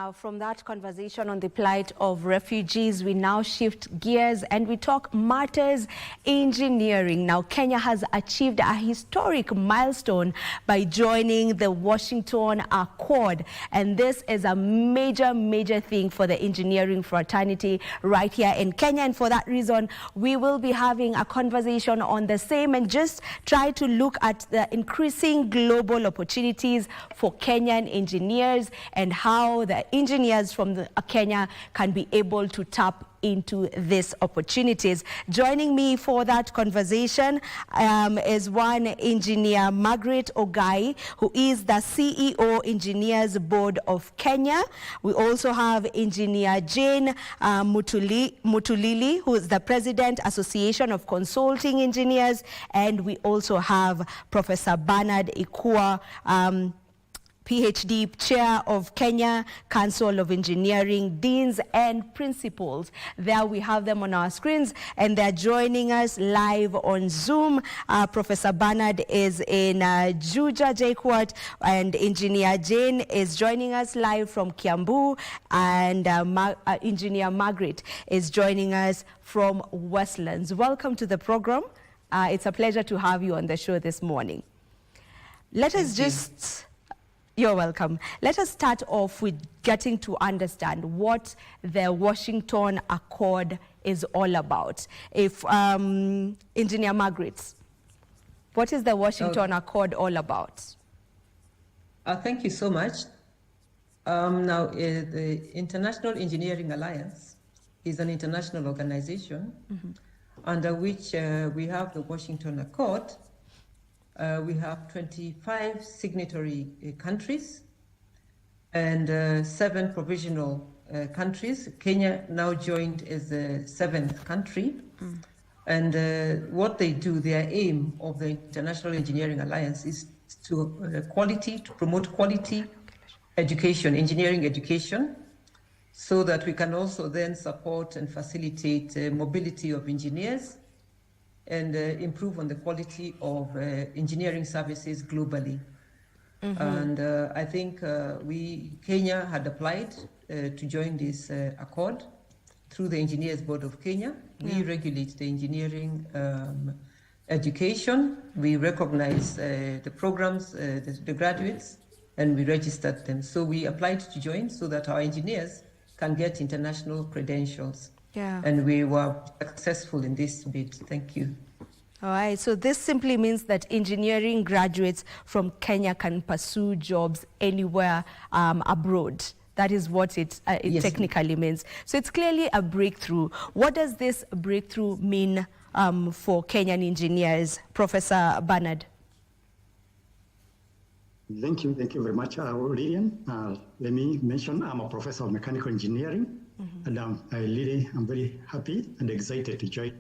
Now, from that conversation on the plight of refugees, we now shift gears and we talk matters engineering. Now, Kenya has achieved a historic milestone by joining the Washington Accord. And this is a major thing for the engineering fraternity right here in Kenya. And for that reason, we will be having a conversation on the same and just try to look at the increasing global opportunities for Kenyan engineers and how the engineers from Kenya can be able to tap into these opportunities. Joining me for that conversation is one engineer, Margaret Ogai, who is the CEO Engineers Board of Kenya. We also have engineer Jane Mutulili, who is the President, Association of Consulting Engineers, and we also have Professor Bernard Ikua, PhD, Chair of Kenya Council of Engineering, Deans and Principals. There we have them on our screens and they're joining us live on Zoom. Professor Bernard is in Juja, JKUAT, and Engineer Jane is joining us live from Kiambu, and Engineer Margaret is joining us from Westlands. Welcome to the program. It's a pleasure to have you on the show this morning. Let us just... You're welcome. Let us start off with getting to understand what the Washington Accord is all about. If Engineer Margaret, what is the Washington Accord all about? Thank you so much. Now, the International Engineering Alliance is an international organization under which we have the Washington Accord. We have 25 signatory countries and 7 provisional countries. Kenya now joined as the 7th country. And what they do, their aim of the International Engineering Alliance is to promote quality education, engineering education, so that we can also then support and facilitate mobility of engineers and improve on the quality of engineering services globally. And I think Kenya had applied to join this accord through the Engineers Board of Kenya. We regulate the engineering education. We recognize the programs, the graduates, and we registered them. So we applied to join so that our engineers can get international credentials. And we were successful in this bid. Thank you. All right. So this simply means that engineering graduates from Kenya can pursue jobs anywhere abroad. That is what it yes, technically means. So it's clearly a breakthrough. What does this breakthrough mean for Kenyan engineers? Professor Bernard. Thank you very much, Lillian. Let me mention I'm a professor of mechanical engineering. And I'm very happy and excited to join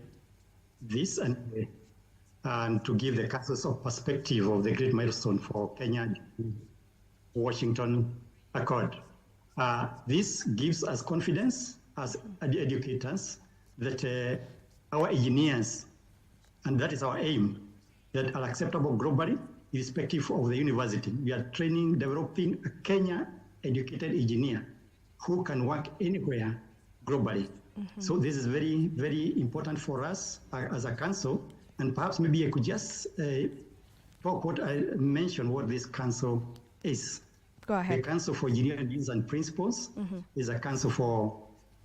this and to give the council's perspective of the great milestone for Kenya Washington Accord. This gives us confidence as educators that our engineers, and that is our aim, that are acceptable globally, irrespective of the university. We are developing a Kenya educated engineer who can work anywhere globally. So this is very important for us as a council. And perhaps maybe I could just talk what I mentioned, what this council is. Go ahead. The Council for Engineering Deans and Principals is a council for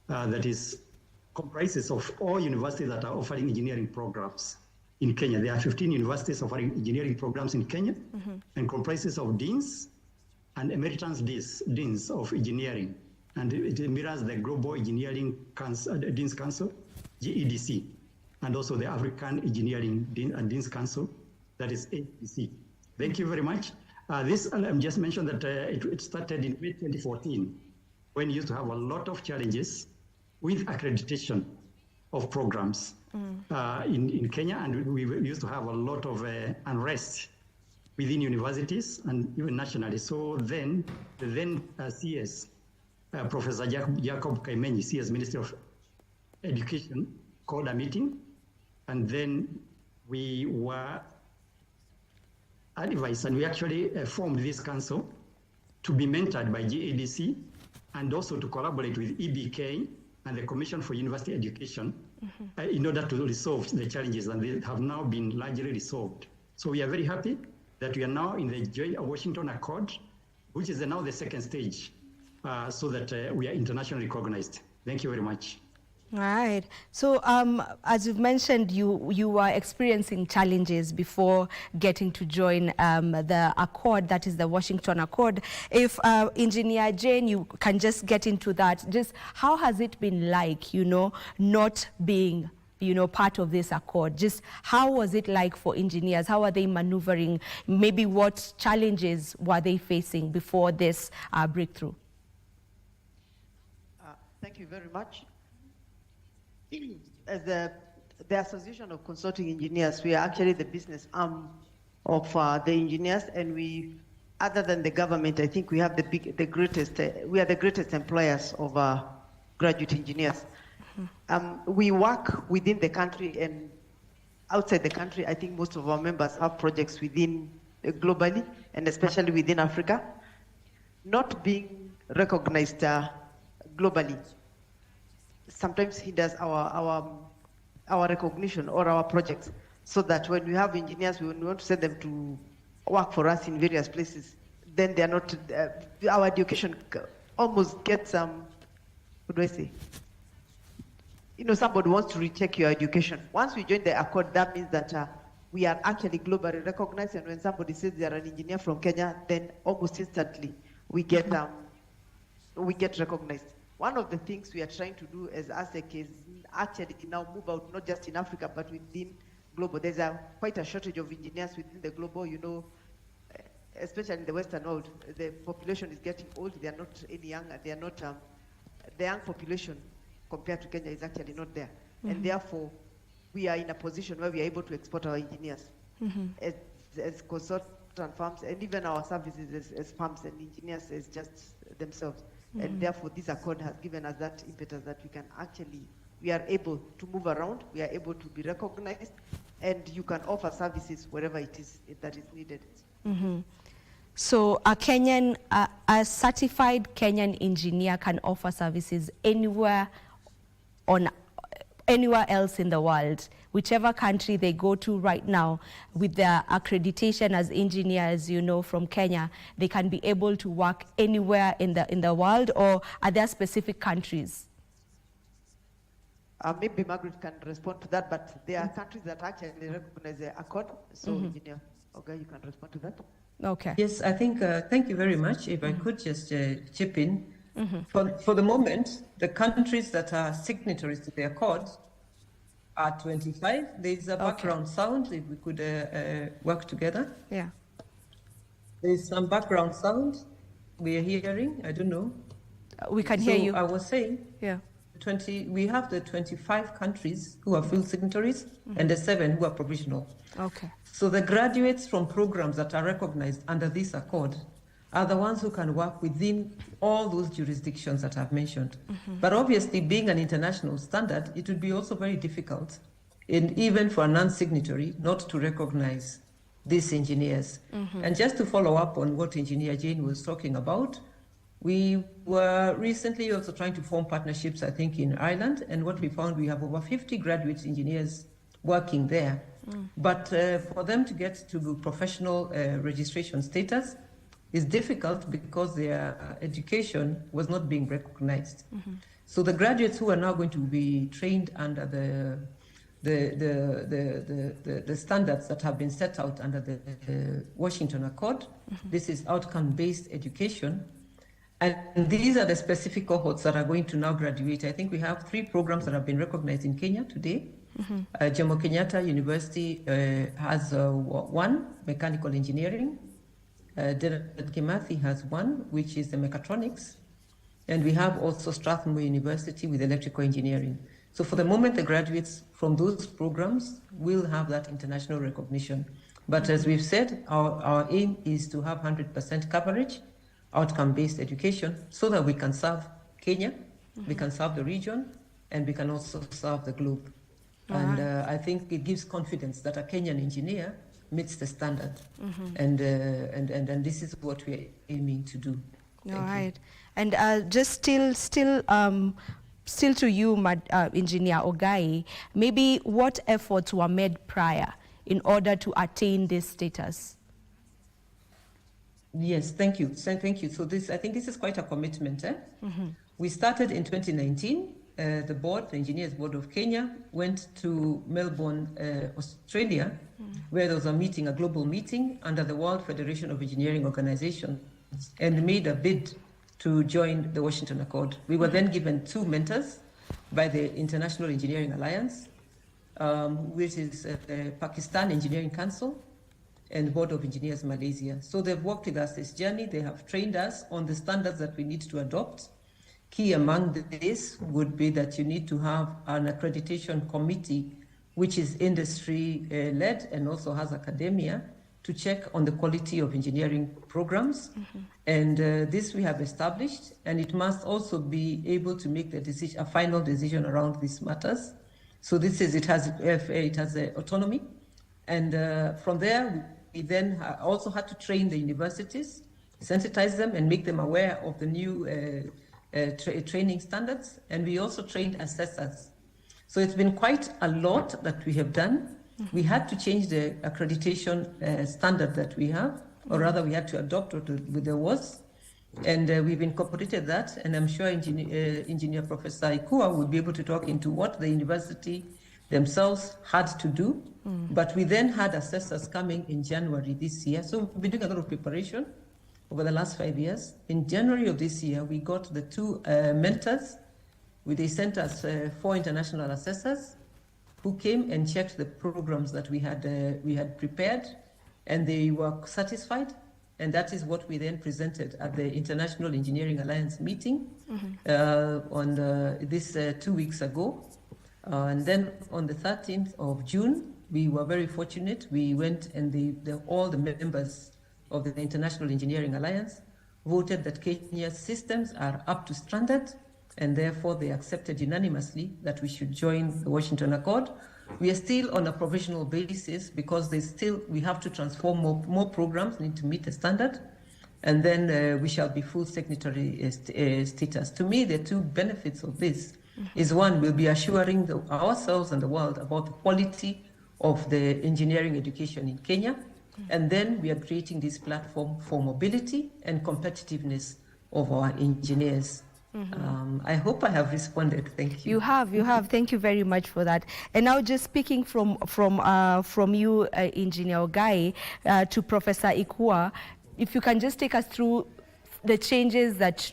that comprises of all universities that are offering engineering programs in Kenya. There are 15 universities offering engineering programs in Kenya, and comprises of deans and emeritus deans of engineering. And it mirrors the Global Engineering Deans Council, GEDC, and also the African Engineering Deans Council, that is AEDC. Thank you very much. This, I just mentioned that it started in May 2014, when we used to have a lot of challenges with accreditation of programs in Kenya, and we used to have a lot of unrest within universities and even nationally. So then, CS, Professor Jacob Kaimenyi, CS Minister of Education, called a meeting, and then we were advised, and we actually formed this council to be mentored by GADC and also to collaborate with EBK and the Commission for University Education in order to resolve the challenges, and they have now been largely resolved. So we are very happy that we are now in the Joint Washington Accord, which is now the second stage, so that we are internationally recognized. Thank you very much. Right. So, as you've mentioned, you were experiencing challenges before getting to join the Accord, that is the Washington Accord. If Engineer Jane, you can just get into that. Just how has it been like, not being, part of this Accord? Just how was it like for engineers? How are they maneuvering? Maybe what challenges were they facing before this breakthrough? Thank you very much. As the Association of Consulting Engineers, we are actually the business arm of the engineers, and we, other than the government, I think we have we are the greatest employers of graduate engineers. We work within the country and outside the country. I think most of our members have projects within globally, and especially within Africa. Not being recognized globally sometimes hinders our recognition or our projects, so that when we have engineers, we want to send them to work for us in various places, then they are not, our education almost gets, what do I say? Somebody wants to recheck your education. Once we join the Accord, that means that we are actually globally recognized, and when somebody says they are an engineer from Kenya, then almost instantly we get recognized. One of the things we are trying to do as ASEC is actually now move out, not just in Africa, but within global. There's quite a shortage of engineers within the global, especially in the Western world. The population is getting old. They are not any young. They are not, the young population compared to Kenya is actually not there. And therefore, we are in a position where we are able to export our engineers as consultant firms, and even our services as firms and engineers as just themselves. And therefore, this Accord has given us that impetus that we are able to move around, we are able to be recognized, and you can offer services wherever it is that is needed. So a certified Kenyan engineer can offer services anywhere else in the world, whichever country they go to right now, with their accreditation as engineers, from Kenya, they can be able to work anywhere in the world, or are there specific countries? Maybe Margaret can respond to that, but there are countries that actually recognize the Accord. So, Engineer Oga, you can respond to that. Okay. Yes, I think, thank you very much. If I could just chip in. For the moment, the countries that are signatories to the Accord are 25. There's a background sound, if we could work together. Yeah. There's some background sound we are hearing, I don't know. We can hear you. I was saying, yeah. We have the 25 countries who are full signatories and the 7 who are provisional. Okay. So the graduates from programs that are recognized under this Accord are the ones who can work within all those jurisdictions that I've mentioned. But obviously, being an international standard, it would be also very difficult, even for a non-signatory, not to recognize these engineers. And just to follow up on what Engineer Jane was talking about, we were recently also trying to form partnerships, I think, in Ireland, and what we found, we have over 50 graduate engineers working there. But for them to get to professional registration status is difficult because their education was not being recognized. So the graduates who are now going to be trained under the standards that have been set out under the Washington Accord, this is outcome-based education. And these are the specific cohorts that are going to now graduate. I think we have 3 programs that have been recognized in Kenya today. Jomo Kenyatta University has 1, mechanical engineering. Kimathi has 1, which is the mechatronics. And we have also Strathmore University with electrical engineering. So for the moment, the graduates from those programs will have that international recognition. But as we've said, our aim is to have 100% coverage, outcome-based education, so that we can serve Kenya, we can serve the region, and we can also serve the globe. And I think it gives confidence that a Kenyan engineer meets the standard. And this is what we're aiming to do. All right. And just still to you, Engineer Ogai, maybe what efforts were made prior in order to attain this status? Yes, thank you. So thank you. So I think this is quite a commitment. We started in 2019. The board, the Engineers Board of Kenya, went to Melbourne, Australia, where there was a global meeting under the World Federation of Engineering Organizations, and made a bid to join the Washington Accord. We were then given 2 mentors by the International Engineering Alliance, which is the Pakistan Engineering Council and Board of Engineers Malaysia. So they've worked with us this journey. They have trained us on the standards that we need to adopt. Key among this would be that you need to have an accreditation committee, which is industry-led and also has academia, to check on the quality of engineering programs. And this we have established, and it must also be able to make the decision, a final decision around these matters. So it has autonomy. And from there, we then also had to train the universities, sensitize them and make them aware of the new training standards. And we also trained assessors. So it's been quite a lot that we have done. We had to change the accreditation standard that we have, or rather we had to adopt what there was. And we've incorporated that, and I'm sure Engineer Professor Ikua will be able to talk into what the university themselves had to do. But we then had assessors coming in January this year. So we've been doing a lot of preparation over the last 5 years. In January of this year, we got the 2 mentors. They sent us 4 international assessors who came and checked the programs that we had prepared, and they were satisfied. And that is what we then presented at the International Engineering Alliance meeting on this 2 weeks ago. And then on the 13th of June, we were very fortunate. We went and all the members of the International Engineering Alliance voted that Kenya's systems are up to standard, and therefore they accepted unanimously that we should join the Washington Accord. We are still on a provisional basis because we have to transform more programs, need to meet the standard, and then we shall be full signatory status. To me, the 2 benefits of this is, one, we'll be assuring ourselves and the world about the quality of the engineering education in Kenya, and then we are creating this platform for mobility and competitiveness of our engineers. I hope I have responded. Thank you. You have. Thank you very much for that. And now, just speaking from you, Engineer Ogai, to Professor Ikua, if you can just take us through the changes that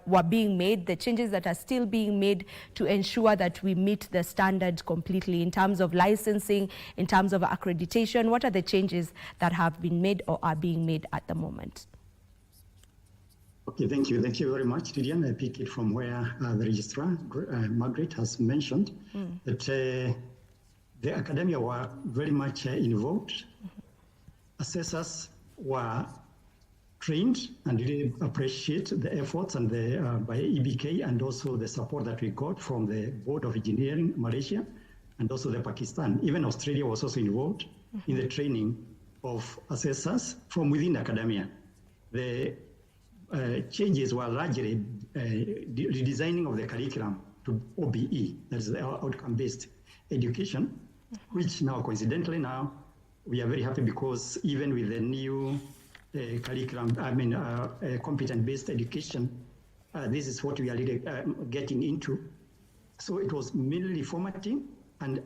were being made, the changes that are still being made to ensure that we meet the standards completely in terms of licensing, in terms of accreditation. What are the changes that have been made or are being made at the moment? Okay, thank you. Thank you very much, Lydian. I pick it from where the registrar, Margaret, has mentioned that the academia were very much involved. Assessors were trained and really appreciate the efforts and by EBK, and also the support that we got from the Board of Engineering Malaysia and also the Pakistan. Even Australia was also involved in the training of assessors from within academia. The changes were largely redesigning of the curriculum to OBE, that is the outcome-based education, which now, coincidentally now, we are very happy because even with the new curriculum, competent-based education, this is what we are really getting into. So it was mainly formatting and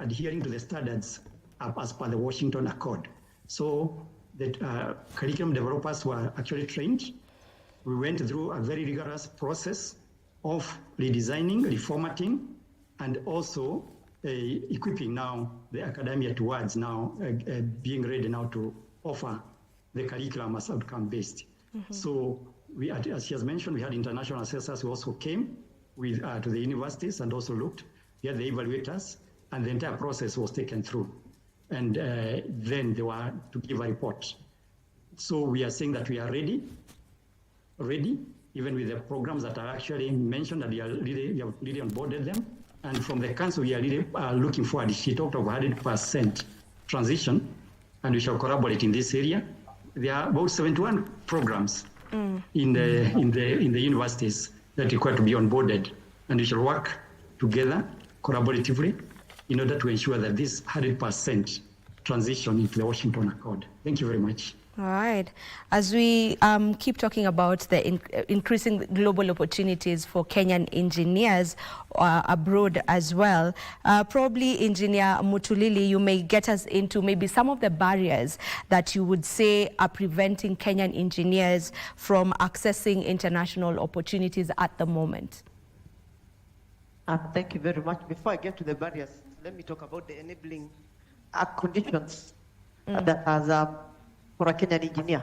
adhering to the standards as per the Washington Accord. So the curriculum developers were actually trained. We went through a very rigorous process of redesigning, reformatting, and also equipping now the academia towards now being ready now to offer the curriculum as outcome-based. So we, as she has mentioned, we had international assessors who also came with to the universities and also looked. We had the evaluators, and the entire process was taken through. And then they were to give a report. So we are saying that we are ready, even with the programs that are actually mentioned, that we have really onboarded them. And from the council, we are really looking forward. She talked of 100% transition, and we shall collaborate in this area. There are about 71 programs in the universities that require to be onboarded, and we shall work together collaboratively in order to ensure that this 100% transition into the Washington Accord. Thank you very much. All right. As we keep talking about the increasing global opportunities for Kenyan engineers abroad as well, probably Engineer Mutulili, you may get us into maybe some of the barriers that you would say are preventing Kenyan engineers from accessing international opportunities at the moment. Thank you very much. Before I get to the barriers, let me talk about the enabling conditions that has for a Kenyan engineer.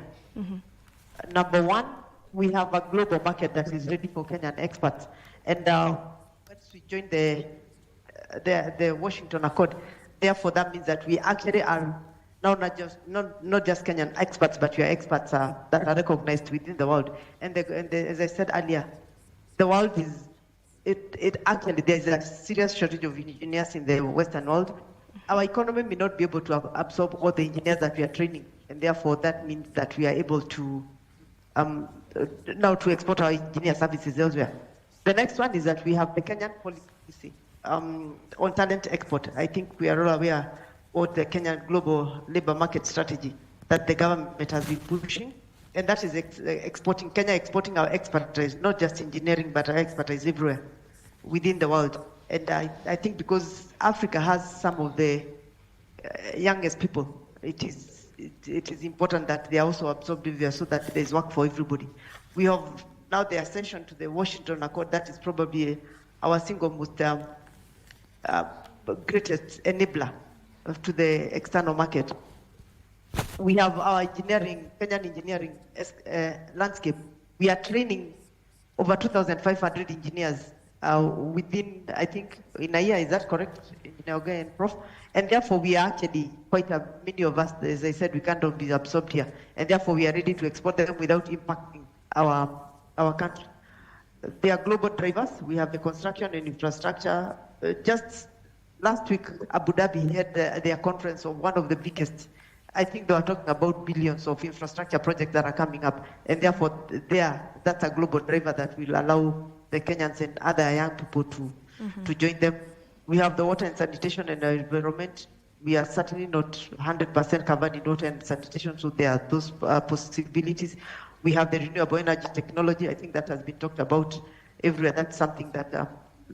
Number one, we have a global market that is ready for Kenyan experts. And once we join the Washington Accord, therefore that means that we actually are now not just Kenyan experts, but we are experts that are recognized within the world. And as I said earlier, the world is, actually, there is a serious shortage of engineers in the Western world. Our economy may not be able to absorb all the engineers that we are training, and therefore that means that we are able to now to export our engineer services elsewhere. The next one is that we have the Kenyan policy on talent export. I think we are all aware of the Kenyan global labor market strategy that the government has been pushing, and that is Kenya exporting our expertise, not just engineering, but our expertise everywhere within the world. And I think because Africa has some of the youngest people, it is important that they are also absorbed there so that there is work for everybody. We have now the accession to the Washington Accord. That is probably our single most greatest enabler to the external market. We have our Kenyan engineering landscape. We are training over 2,500 engineers within, I think, in a year. Is that correct, Engineer and Prof? And therefore, we are actually many of us, as I said, we can't be absorbed here. And therefore, we are ready to export them without impacting our country. They are global drivers. We have the construction and infrastructure. Just last week, Abu Dhabi had their conference of one of the biggest. I think they are talking about billions of infrastructure projects that are coming up. And therefore, that's a global driver that will allow the Kenyans and other young people to join them. We have the water and sanitation and the environment. We are certainly not 100% covered in water and sanitation, so there are those possibilities. We have the renewable energy technology. I think that has been talked about everywhere. That's something that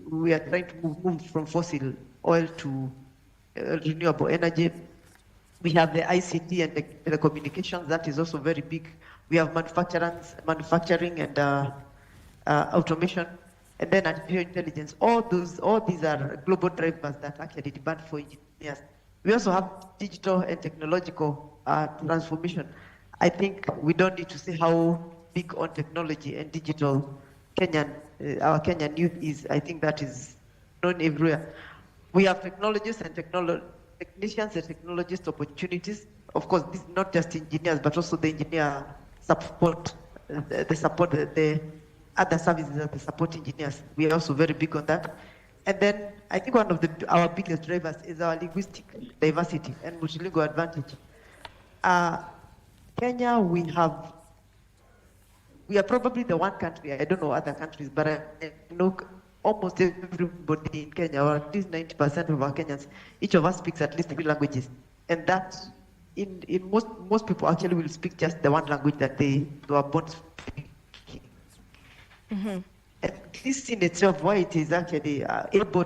we are trying to move from fossil oil to renewable energy. We have the ICT and the telecommunications. That is also very big. We have manufacturing and automation, and then artificial intelligence. All these are global drivers that actually demand for engineers. We also have digital and technological transformation. I think we don't need to say how big on technology and digital our Kenyan youth is. I think that is known everywhere. We have technologists and technicians and technologist opportunities. Of course, this is not just engineers, but also the engineer support, the other services that support engineers. We are also very big on that. And then I think one of our biggest drivers is our linguistic diversity and multilingual advantage. Kenya, we are probably the one country, I don't know other countries, but I know almost everybody in Kenya, or at least 90% of our Kenyans, each of us speaks at least 3 languages. And that, in most people actually will speak just the one language that they were born speaking. And this in itself, why it is actually we are able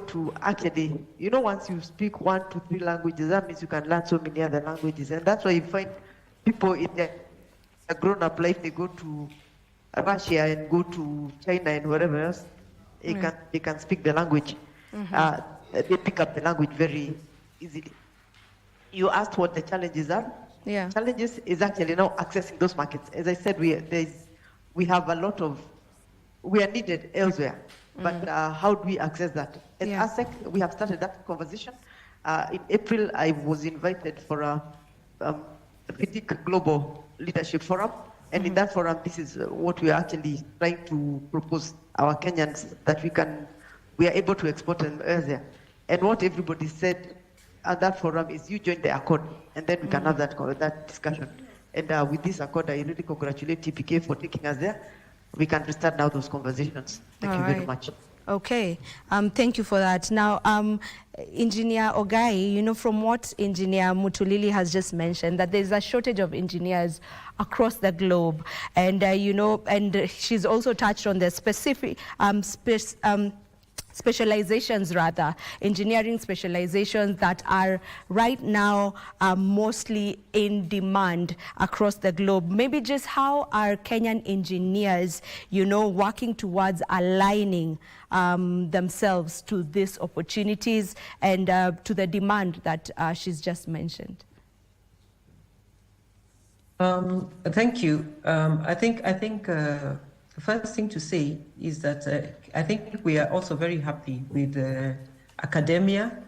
to actually, once you speak 1 to 3 languages, that means you can learn so many other languages. And that's why you find people in their grown-up life, they go to Russia and go to China and wherever else, they can speak the language. They pick up the language very easily. You asked what the challenges are. Yeah. Challenges is actually now accessing those markets. As I said, we have a lot of, we are needed elsewhere, but how do we access that? At ASEC, we have started that conversation. In April, I was invited for a FITIC Global Leadership Forum, and in that forum, this is what we are actually trying to propose our Kenyans, that we are able to export them elsewhere. And what everybody said at that forum is, you join the accord, and then we can have that discussion. And with this accord, I really congratulate TPK for taking us there. We can restart now those conversations. Thank you very much. Okay, thank you for that. Now, Engineer Ogai, you know, from what Engineer Mutulili has just mentioned, that there's a shortage of engineers across the globe, and you know, and she's also touched on the specific specializations, rather, engineering specializations that are right now mostly in demand across the globe. Maybe just how are Kenyan engineers, you know, working towards aligning themselves to these opportunities and to the demand that she's just mentioned? Thank you. I think the first thing to say is that I think we are also very happy with academia,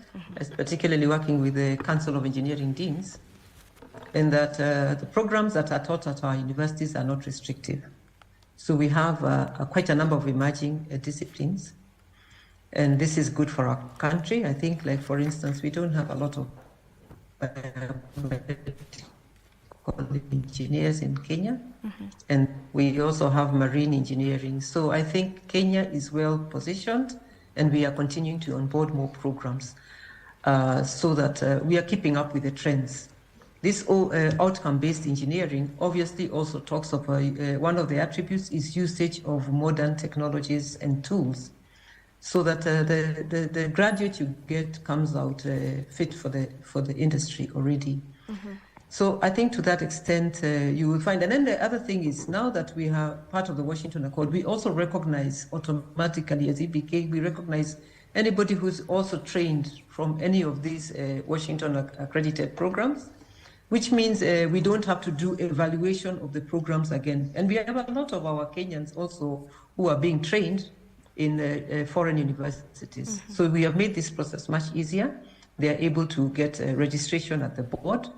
particularly working with the Council of Engineering Deans, and that the programs that are taught at our universities are not restrictive. So we have quite a number of emerging disciplines, and this is good for our country. I think, like, for instance, we don't have a lot of engineers in Kenya, and we also have marine engineering. So I think Kenya is well positioned, and we are continuing to onboard more programs so that we are keeping up with the trends. This outcome-based engineering obviously also talks of one of the attributes is usage of modern technologies and tools, so that the graduate you get comes out fit for the industry already. So I think to that extent, you will find. And then the other thing is, now that we are part of the Washington Accord, we also recognize automatically as EBK, we recognize anybody who's also trained from any of these Washington accredited programs, which means we don't have to do evaluation of the programs again. And we have a lot of our Kenyans also who are being trained in foreign universities. So we have made this process much easier. They are able to get registration at the board.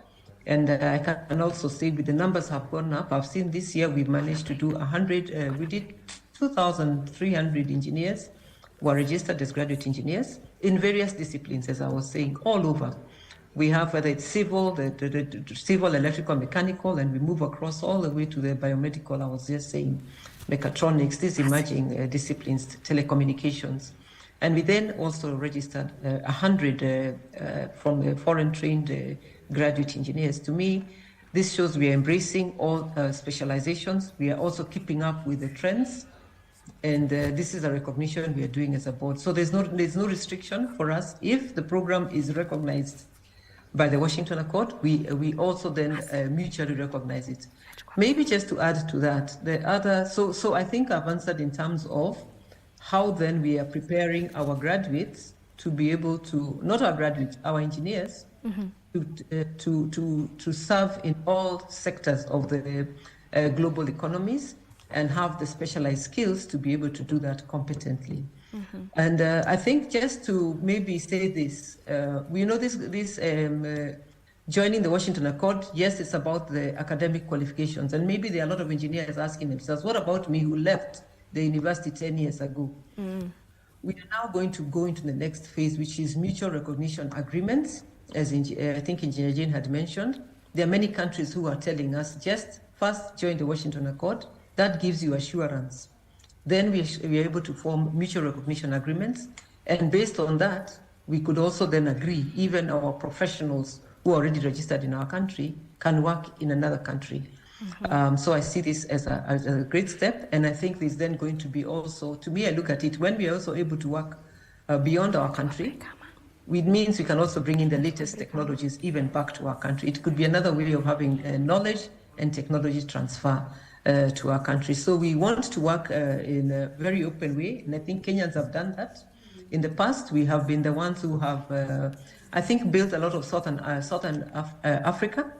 And I can also say with the numbers have gone up. I've seen this year we've managed to do 100, we did 2,300 engineers who are registered as graduate engineers in various disciplines, as I was saying, all over. We have whether it's civil, the civil, electrical, mechanical, and we move across all the way to the biomedical, I was just saying, mechatronics, these emerging disciplines, telecommunications. And we then also registered 100 from the foreign trained graduate engineers. To me, this shows we are embracing all specializations. We are also keeping up with the trends. And this is a recognition we are doing as a board. So there's no restriction for us. If the program is recognized by the Washington Accord, we also then mutually recognize it. Maybe just to add to that, the other, so I think I've answered in terms of how then we are preparing our graduates to be able to, not our graduates, our engineers, to serve in all sectors of the global economies and have the specialized skills to be able to do that competently. And I think just to maybe say this, we know this joining the Washington Accord, yes, it's about the academic qualifications, and maybe there are a lot of engineers asking themselves, what about me who left the university 10 years ago? We are now going to go into the next phase, which is mutual recognition agreements, as I think Engineer Jane had mentioned. There are many countries who are telling us, just first join the Washington Accord. That gives you assurance. Then we are able to form mutual recognition agreements. And based on that, we could also then agree, even our professionals who are already registered in our country can work in another country. So I see this as a great step. And I think there's then going to be also, to me, I look at it, when we are also able to work beyond our country, it means we can also bring in the latest technologies even back to our country. It could be another way of having knowledge and technology transfer to our country. So we want to work in a very open way, and I think Kenyans have done that. In the past, we have been the ones who have, I think, built a lot of Southern Africa,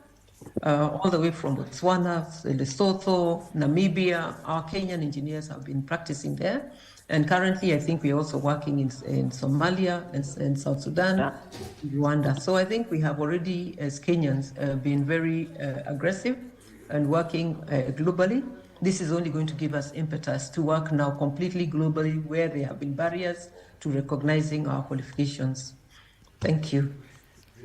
all the way from Botswana, Lesotho, Namibia. Our Kenyan engineers have been practicing there. And currently, I think we're also working in Somalia and South Sudan, Rwanda. So I think we have already, as Kenyans, been very aggressive and working globally. This is only going to give us impetus to work now completely globally where there have been barriers to recognizing our qualifications. Thank you.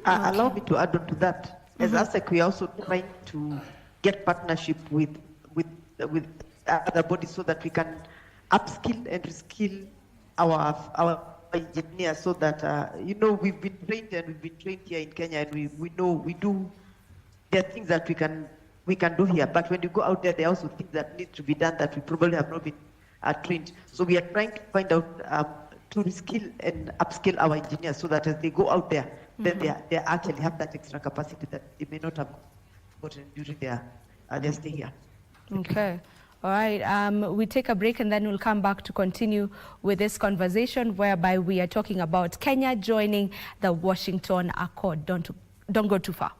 Allow me to add on to that. As ASEC, we are also trying to get partnership with other bodies so that we can upskill and reskill our engineers, so that we've been trained here in Kenya, and we know there are things that we can do here, but when you go out there, there are also things that need to be done that we probably have not been trained. So we are trying to find out to reskill and upskill our engineers, so that as they go out there, then they actually have that extra capacity that they may not have gotten during their stay here. Okay. All right. We take a break and then we'll come back to continue with this conversation, whereby we are talking about Kenya joining the Washington Accord. Don't go too far.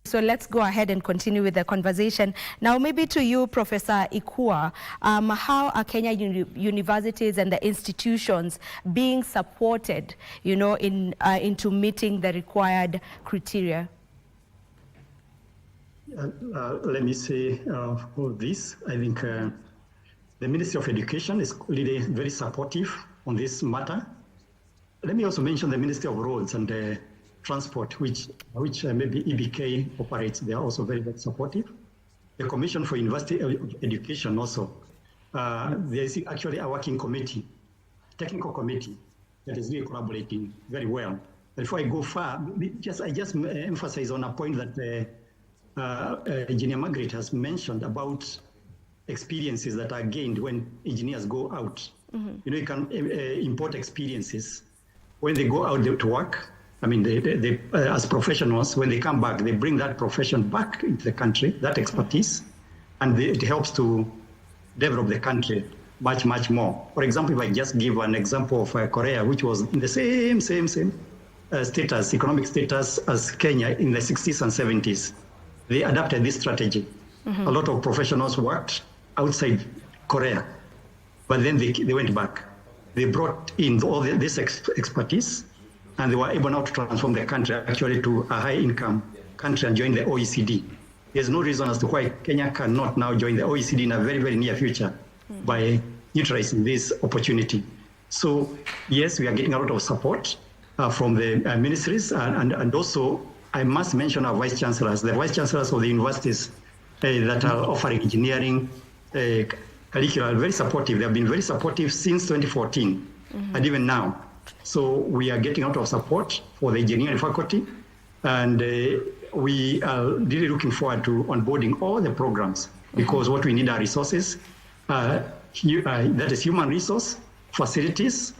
So let's go ahead and continue with the conversation. Now, maybe to you, Professor Ikua, how are Kenya universities and the institutions being supported, into meeting the required criteria? Let me say all this. I think the Ministry of Education is really very supportive on this matter. Let me also mention the Ministry of Roads and Transport, which maybe EBK operates. They are also very, very supportive. The Commission for University Education also. There is actually a working committee, technical committee, that is really collaborating very well. Before I go far, I just emphasize on a point that Engineer Margaret has mentioned about experiences that are gained when engineers go out. You can import experiences when they go out to work. I mean, they as professionals, when they come back, they bring that profession back into the country, that expertise, and it helps to develop the country much, much more. For example, if I just give an example of Korea, which was in the same status, economic status as Kenya in the 60s and 70s, they adapted this strategy. A lot of professionals worked outside Korea, but then they went back. They brought in all this expertise, and they were able now to transform the country actually to a high-income country and join the OECD. There's no reason as to why Kenya cannot now join the OECD in a very, very near future by utilizing this opportunity. So yes, we are getting a lot of support from the ministries, and also I must mention our vice chancellors, the vice chancellors of the universities that are offering engineering curricula are very supportive. They have been very supportive since 2014 and even now. So we are getting a lot of support for the engineering faculty, and we are really looking forward to onboarding all the programs, because what we need are resources, that is human resource, facilities,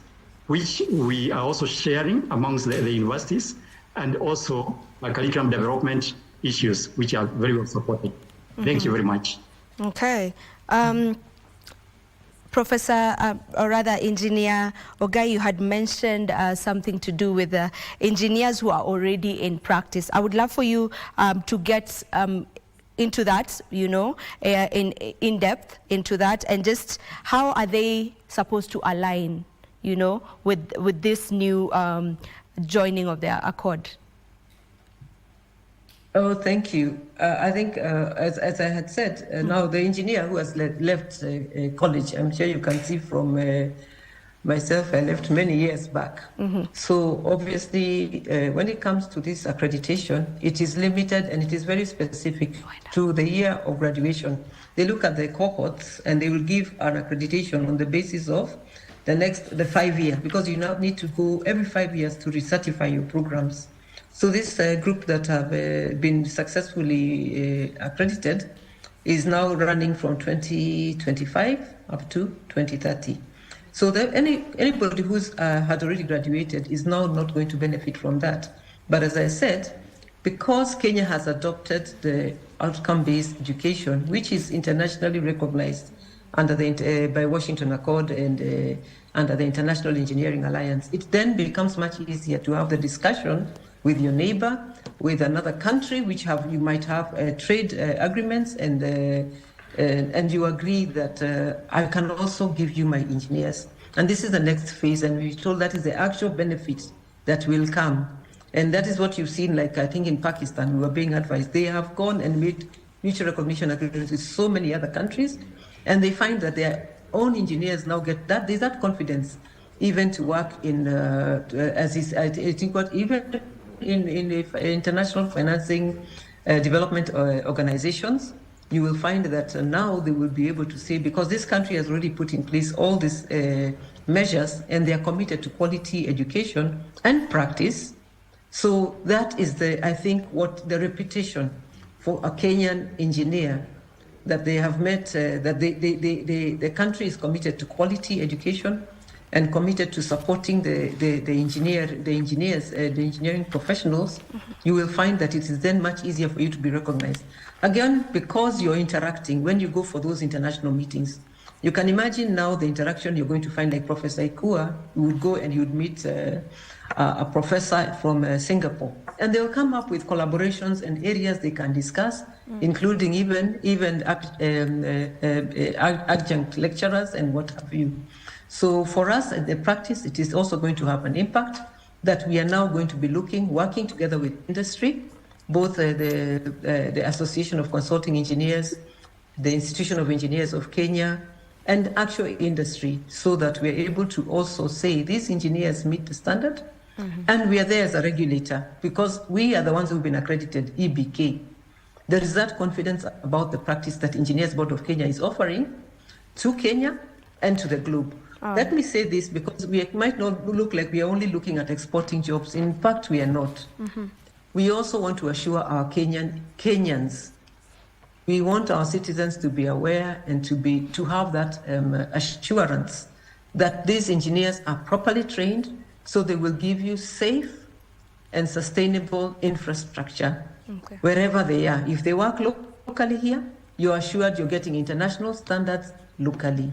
which we are also sharing amongst the universities, and also curriculum development issues, which are very well supported. Thank you very much. Okay. Professor, or rather Engineer Ogai, you had mentioned something to do with the engineers who are already in practice. I would love for you to get into that, in depth into that, and just how are they supposed to align, with this new joining of the accord? Oh, thank you. I think, as I had said, now the engineer who has left college, I'm sure you can see from myself, I left many years back. So obviously, when it comes to this accreditation, it is limited and it is very specific to the year of graduation. They look at the cohorts and they will give an accreditation on the basis of the 5 year, because you now need to go every 5 years to recertify your programs. So this group that have been successfully accredited is now running from 2025 up to 2030. So anybody who's had already graduated is now not going to benefit from that. But as I said, because Kenya has adopted the outcome-based education, which is internationally recognized under by Washington Accord and under the International Engineering Alliance, it then becomes much easier to have the discussion with your neighbor, with another country, which you might have trade agreements, and you agree that I can also give you my engineers. And this is the next phase, and we're told that is the actual benefit that will come. And that is what you've seen, like I think in Pakistan, we were being advised. They have gone and made mutual recognition agreements with so many other countries, and they find that their own engineers now get that, there's that confidence even to work in, I think what even in the international financing development organizations, you will find that now they will be able to say, because this country has already put in place all these measures and they are committed to quality education and practice. So that is I think what the reputation for a Kenyan engineer, that they have met, that the country is committed to quality education and committed to supporting the engineering professionals. You will find that it is then much easier for you to be recognized. Again, because you're interacting, when you go for those international meetings, you can imagine now the interaction you're going to find, like Professor Ikua, you would go and you would meet a professor from Singapore, and they'll come up with collaborations and areas they can discuss, including even adjunct lecturers and what have you. So for us at the practice, it is also going to have an impact that we are now going to be working together with industry, both the Association of Consulting Engineers, the Institution of Engineers of Kenya, and actual industry, so that we're able to also say these engineers meet the standard. And we are there as a regulator because we are the ones who've been accredited, EBK. There is that confidence about the practice that Engineers Board of Kenya is offering to Kenya and to the globe. Let me say this because we might not look like we are only looking at exporting jobs. In fact, we are not. We also want to assure our Kenyans. We want our citizens to be aware and to have that assurance that these engineers are properly trained, so they will give you safe and sustainable infrastructure wherever they are. If they work locally here, you're assured you're getting international standards locally.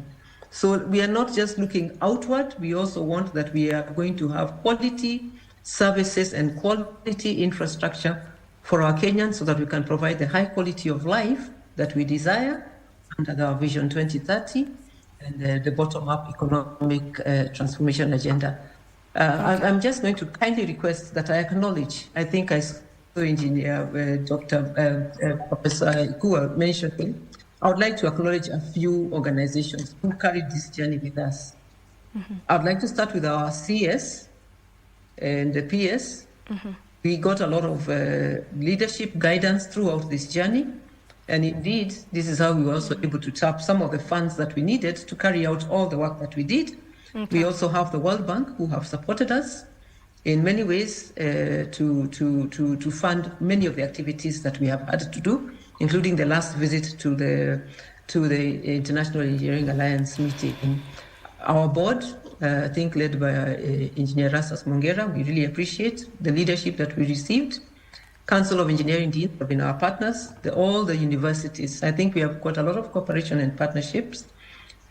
So we are not just looking outward, we also want that we are going to have quality services and quality infrastructure for our Kenyans so that we can provide the high quality of life that we desire under our Vision 2030 and the bottom-up economic transformation agenda. I'm just going to kindly request that I acknowledge, I think I saw Engineer Professor Ikua mentioning, I would like to acknowledge a few organizations who carried this journey with us. I would like to start with our CS and the PS. We got a lot of leadership guidance throughout this journey. And indeed, this is how we were also able to tap some of the funds that we needed to carry out all the work that we did. We also have the World Bank who have supported us in many ways to fund many of the activities that we have had to do, including the last visit to the International Engineering Alliance meeting. Our board, I think led by Engineer Rasas Mongera, we really appreciate the leadership that we received. Council of Engineering Deans have been our partners, all the universities. I think we have got a lot of cooperation and partnerships.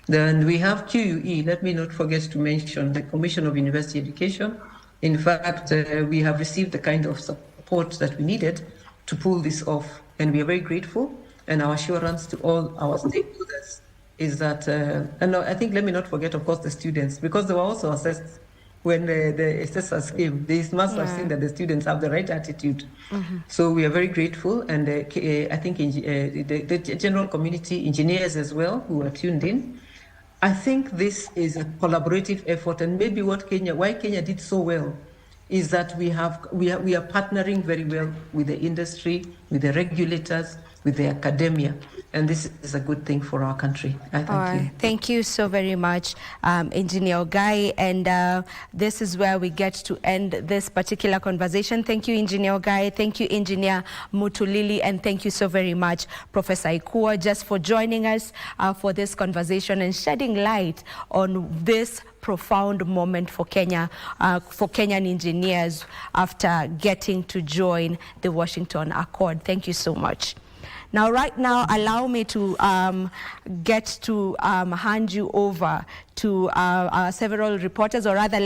Then we have QUE, let me not forget to mention the Commission of University Education. In fact, we have received the kind of support that we needed to pull this off, and we are very grateful. And our assurance to all our stakeholders is that, and I think let me not forget, of course, the students, because they were also assessed when the assessors came. They must have seen that the students have the right attitude. So we are very grateful, and I think the general community, engineers as well, who are tuned in. I think this is a collaborative effort, and maybe why Kenya did so well is that we are partnering very well with the industry, with the regulators, with the academia, and this is a good thing for our country. I thank you. Thank you so very much, Engineer Ogai, and this is where we get to end this particular conversation. Thank you, Engineer Ogai. Thank you, Engineer Mutulili, and thank you so very much, Professor Ikua, just for joining us for this conversation and shedding light on this profound moment for Kenya, for Kenyan engineers after getting to join the Washington Accord. Thank you so much. Now, right now, allow me to get to hand you over to several reporters, or rather,